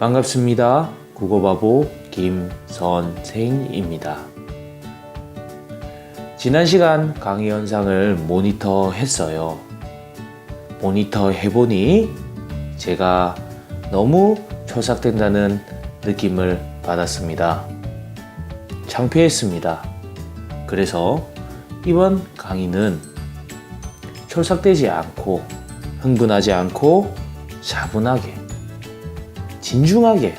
반갑습니다. 국어바보 김선생입니다. 지난 시간 강의 영상을 모니터 했어요. 모니터 해보니 제가 너무 초삭된다는 느낌을 받았습니다. 창피했습니다. 그래서 이번 강의는 촐싹대지 않고 흥분하지 않고 차분하게 진중하게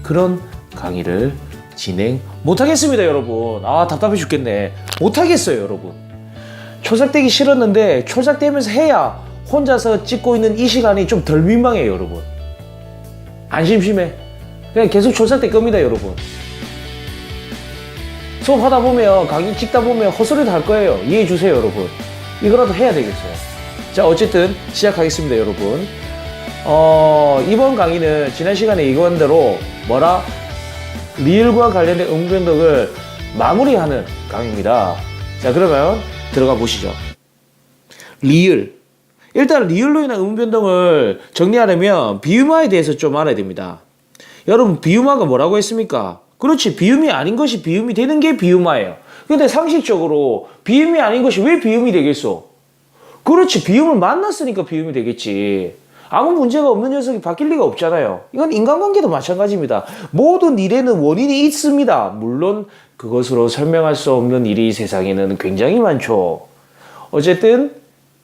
그런 강의를 진행 못하겠습니다, 여러분. 답답해 죽겠네. 못하겠어요, 여러분. 촐싹대기 싫었는데 촐싹대면서 해야 혼자서 찍고 있는 이 시간이 좀 덜 민망해요, 여러분. 안 심심해. 그냥 계속 촐싹대 겁니다, 여러분. 수업하다 보면 강의 찍다 보면 헛소리도 할 거예요. 이해해 주세요, 여러분. 이거라도 해야 되겠어요. 자, 어쨌든 시작하겠습니다, 여러분. 이번 강의는 지난 시간에 얘기한 대로 리을과 관련된 음변덕을 마무리하는 강의입니다. 자, 그러면 들어가 보시죠. 리을. 일단 리을로 인한 음변동을 정리하려면 비음화에 대해서 좀 알아야 됩니다. 여러분, 비음화가 뭐라고 했습니까? 그렇지, 비음이 아닌 것이 비음이 되는 게 비음화예요. 근데 상식적으로 비음이 아닌 것이 왜 비음이 되겠어? 그렇지, 비음을 만났으니까 비음이 되겠지. 아무 문제가 없는 녀석이 바뀔 리가 없잖아요. 이건 인간관계도 마찬가지입니다. 모든 일에는 원인이 있습니다. 물론 그것으로 설명할 수 없는 일이 세상에는 굉장히 많죠. 어쨌든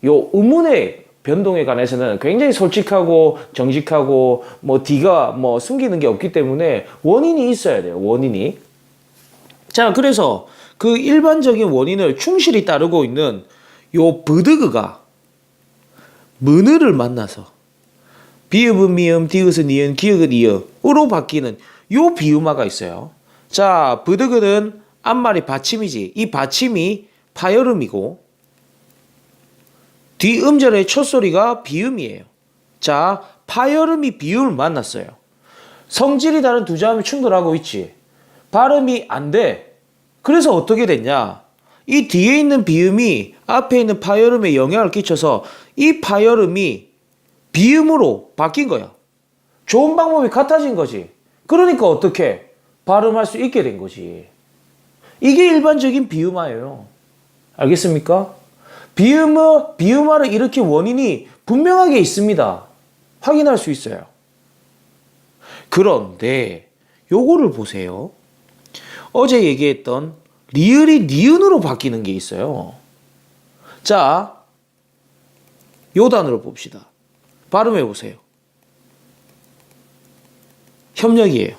요 의문의 변동에 관해서는 굉장히 솔직하고 정직하고 뒤가 숨기는 게 없기 때문에 원인이 있어야 돼요. 원인이. 자, 그래서 그 일반적인 원인을 충실히 따르고 있는 요 브드그가 문을을 만나서 비읍은 미음, 디귿은 니은, 기역은 이음으로 바뀌는 요 비음화가 있어요. 자, 브드그는 앞말이 받침이지. 이 받침이 파열음이고 뒤음절의 첫 소리가 비음이에요. 자, 파열음이 비음을 만났어요. 성질이 다른 두 자음이 충돌하고 있지. 발음이 안 돼. 그래서 어떻게 됐냐? 이 뒤에 있는 비음이 앞에 있는 파열음에 영향을 끼쳐서 이 파열음이 비음으로 바뀐 거야. 좋은 방법이 같아진 거지. 그러니까 어떻게 발음할 수 있게 된 거지. 이게 일반적인 비음화예요. 알겠습니까? 비음화를 일으킨 원인이 분명하게 있습니다. 확인할 수 있어요. 그런데 요거를 보세요. 어제 얘기했던 리을이 니은으로 바뀌는 게 있어요. 자, 요 단어를 봅시다. 발음해 보세요. 협력이에요.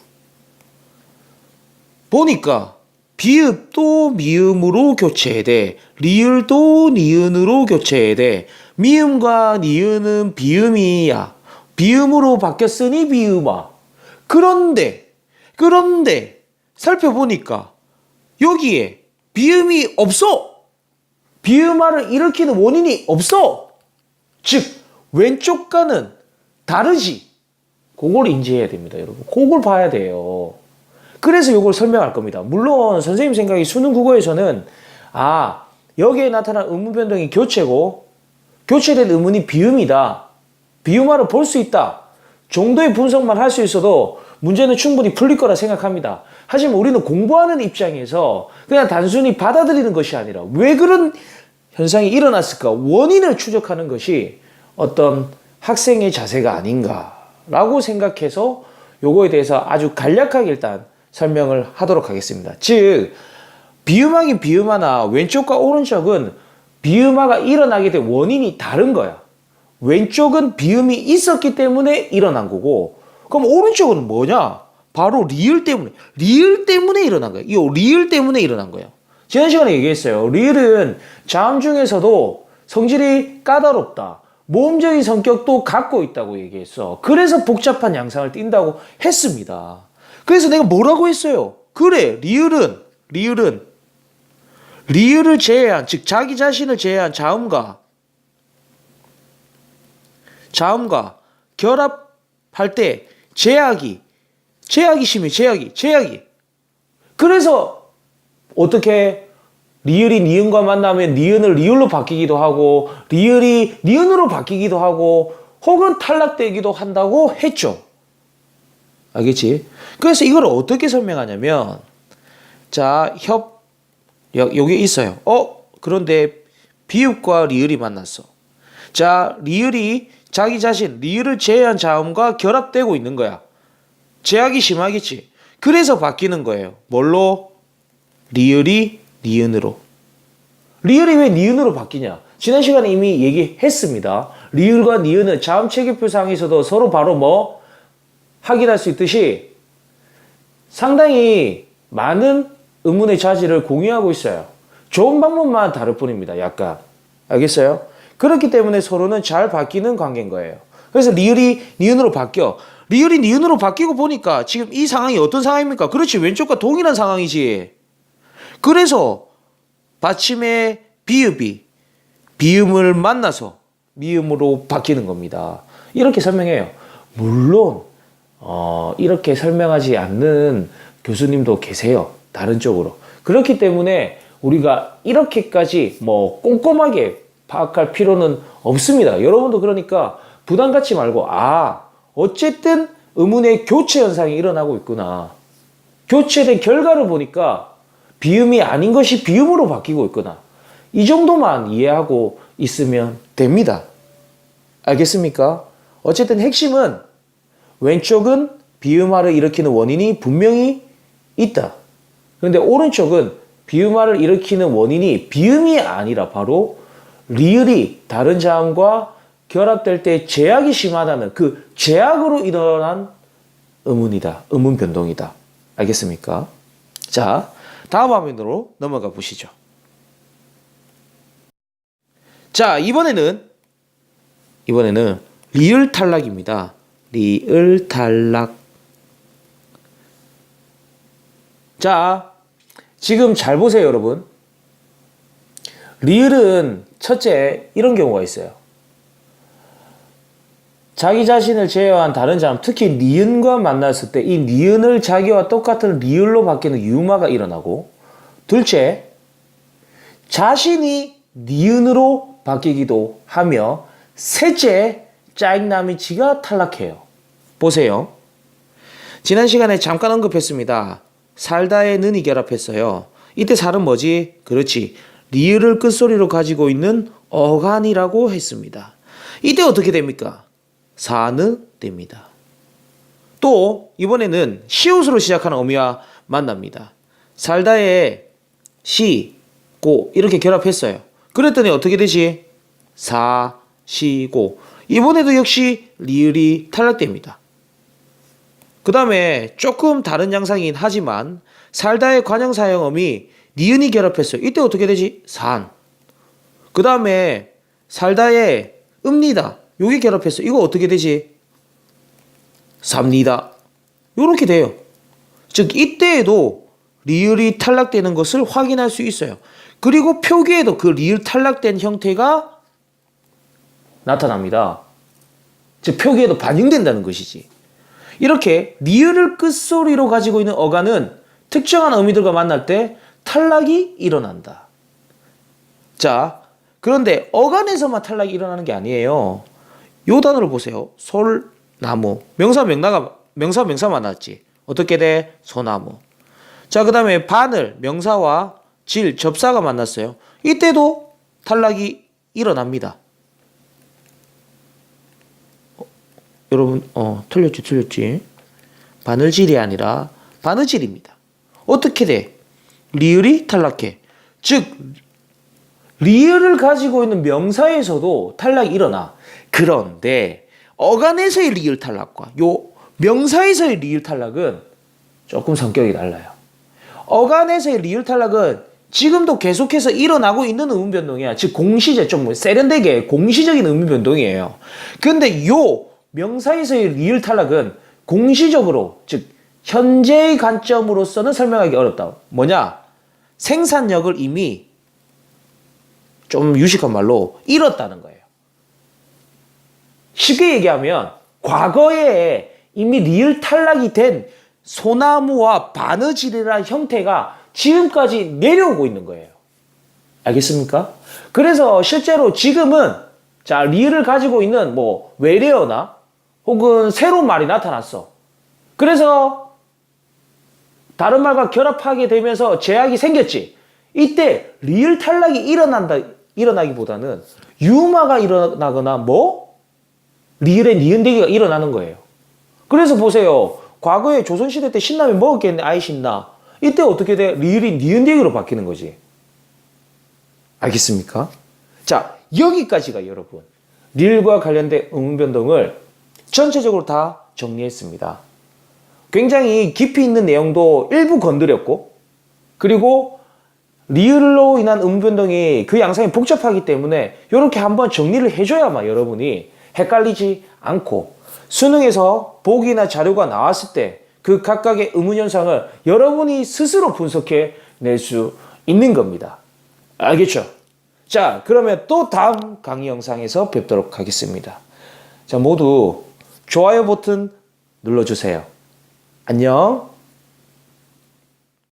보니까 비읍도 미음으로 교체돼, 리을도 니은으로 교체돼, 미음과 니은은 비음이야. 비음으로 바뀌었으니 비음화. 그런데 살펴보니까 여기에 비음이 없어. 비음화를 일으키는 원인이 없어. 즉 왼쪽과는 다르지. 그걸 인지해야 됩니다, 여러분. 그걸 봐야 돼요. 그래서 이걸 설명할 겁니다. 물론 선생님 생각에 수능 국어에서는 여기에 나타난 의문 변동이 교체고 교체된 의문이 비음이다. 비음화로 볼 수 있다. 정도의 분석만 할 수 있어도 문제는 충분히 풀릴 거라 생각합니다. 하지만 우리는 공부하는 입장에서 그냥 단순히 받아들이는 것이 아니라 왜 그런 현상이 일어났을까? 원인을 추적하는 것이 어떤 학생의 자세가 아닌가라고 생각해서 요거에 대해서 아주 간략하게 일단 설명을 하도록 하겠습니다. 즉, 비음하긴 비음하나 왼쪽과 오른쪽은 비음화가 일어나게 된 원인이 다른 거야. 왼쪽은 비음이 있었기 때문에 일어난 거고, 그럼 오른쪽은 뭐냐? 바로 리을 때문에 일어난 거야. 이 리을 때문에 일어난 거예요. 지난 시간에 얘기했어요. 리을은 자음 중에서도 성질이 까다롭다. 모음적인 성격도 갖고 있다고 얘기했어. 그래서 복잡한 양상을 띈다고 했습니다. 그래서 내가 뭐라고 했어요? 그래, 리을을 제외한, 즉 자기 자신을 제외한 자음과 결합할 때 제약이 심해. 제약이. 그래서 어떻게 리을이 니은과 만나면 니은을 리을로 바뀌기도 하고 리을이 니은으로 바뀌기도 하고 혹은 탈락되기도 한다고 했죠. 알겠지? 그래서 이걸 어떻게 설명하냐면, 자, 여기 있어요. 그런데 비읍과 리을이 만났어. 자, 리을이 자기 자신, 리을을 제외한 자음과 결합되고 있는 거야. 제약이 심하겠지. 그래서 바뀌는 거예요. 뭘로? 리을이 니은으로. 리을이 왜 니은으로 바뀌냐? 지난 시간에 이미 얘기했습니다. 리을과 니은은 자음 체계표상에서도 서로 바로 뭐 확인할 수 있듯이 상당히 많은 음운의 자질을 공유하고 있어요. 좋은 방법만 다를 뿐입니다. 약간. 알겠어요? 그렇기 때문에 서로는 잘 바뀌는 관계인 거예요. 그래서 리을이 니은으로 바뀌어. 리을이 니은으로 바뀌고 보니까 지금 이 상황이 어떤 상황입니까? 그렇지. 왼쪽과 동일한 상황이지. 그래서 받침의 비읍이 비음을 만나서 미음으로 바뀌는 겁니다. 이렇게 설명해요. 물론 이렇게 설명하지 않는 교수님도 계세요. 다른 쪽으로. 그렇기 때문에 우리가 이렇게까지 뭐 꼼꼼하게 파악할 필요는 없습니다. 여러분도 그러니까 부담 갖지 말고 어쨌든 음운의 교체 현상이 일어나고 있구나. 교체된 결과를 보니까 비음이 아닌 것이 비음으로 바뀌고 있구나. 이 정도만 이해하고 있으면 됩니다. 알겠습니까? 어쨌든 핵심은 왼쪽은 비음화를 일으키는 원인이 분명히 있다. 그런데 오른쪽은 비음화를 일으키는 원인이 비음이 아니라 바로 리을이 다른 자음과 결합될 때 제약이 심하다는 그 제약으로 일어난 음운이다. 음운 변동이다. 알겠습니까? 자, 다음 화면으로 넘어가 보시죠. 자, 이번에는 리을 탈락입니다. 리을 탈락. 자, 지금 잘 보세요, 여러분. 리을은 첫째 이런 경우가 있어요. 자기 자신을 제외한 다른 자음, 특히 니은과 만났을 때 이 니은을 자기와 똑같은 리을로 바뀌는 유마가 일어나고, 둘째, 자신이 니은으로 바뀌기도 하며, 셋째, 짜익나미치가 탈락해요. 보세요. 지난 시간에 잠깐 언급했습니다. 살다의 는이 결합했어요. 이때 살은 뭐지? 그렇지. 리을을 끝소리로 가지고 있는 어간이라고 했습니다. 이때 어떻게 됩니까? 사느 됩니다. 또 이번에는 시옷으로 시작하는 어미와 만납니다. 살다의 시, 고 이렇게 결합했어요. 그랬더니 어떻게 되지? 사, 시, 고. 이번에도 역시 리을이 탈락됩니다. 그 다음에 조금 다른 양상이긴 하지만 살다의 관형사형음이 니은이 결합했어요. 이때 어떻게 되지? 산. 그 다음에 살다의 읍니다. 여기 결합했어요. 이거 어떻게 되지? 삽니다. 요렇게 돼요. 즉 이때에도 리을이 탈락되는 것을 확인할 수 있어요. 그리고 표기에도 그 리을 탈락된 형태가 나타납니다. 즉 표기에도 반영된다는 것이지. 이렇게 리을을 끝소리로 가지고 있는 어간은 특정한 어미들과 만날 때 탈락이 일어난다. 자, 그런데 어간에서만 탈락이 일어나는 게 아니에요. 요 단어를 보세요. 솔, 나무. 명사 만났지. 어떻게 돼? 소나무. 자, 그 다음에 바늘, 명사와 질, 접사가 만났어요. 이때도 탈락이 일어납니다. 여러분, 틀렸지. 바늘질이 아니라 바느질입니다. 어떻게 돼? 리을이 탈락해. 즉, 리을을 가지고 있는 명사에서도 탈락이 일어나. 그런데 어간에서의 리을 탈락과 요 명사에서의 리을 탈락은 조금 성격이 달라요. 어간에서의 리을 탈락은 지금도 계속해서 일어나고 있는 음운 변동이야. 즉 공시적, 좀 세련되게 공시적인 음운 변동이에요. 근데 요 명사에서의 리을 탈락은 공시적으로, 즉 현재의 관점으로서는 설명하기 어렵다. 뭐냐? 생산력을 이미 좀 유식한 말로 잃었다는 거예요. 쉽게 얘기하면 과거에 이미 리을 탈락이 된 소나무와 바느질이라는 형태가 지금까지 내려오고 있는 거예요. 알겠습니까? 그래서 실제로 지금은 리을을 가지고 있는 뭐 외래어나 혹은 새로운 말이 나타났어. 그래서 다른 말과 결합하게 되면서 제약이 생겼지. 이때 리을 탈락이 일어나기보다는 유마가 일어나거나 리을의 니은대기가 일어나는 거예요. 그래서 보세요. 과거에 조선시대 때 신라면 먹었겠네. 아이 신나. 이때 어떻게 돼? 리을이 니은대기로 바뀌는 거지. 알겠습니까? 자, 여기까지가 여러분 리을과 관련된 음운변동을 전체적으로 다 정리했습니다. 굉장히 깊이 있는 내용도 일부 건드렸고, 그리고 리을로 인한 음운변동이 그 양상이 복잡하기 때문에 이렇게 한번 정리를 해줘야만 여러분이 헷갈리지 않고 수능에서 보기나 자료가 나왔을 때 그 각각의 음운현상을 여러분이 스스로 분석해 낼 수 있는 겁니다. 알겠죠? 자, 그러면 또 다음 강의 영상에서 뵙도록 하겠습니다. 자, 모두 좋아요 버튼 눌러주세요. 안녕.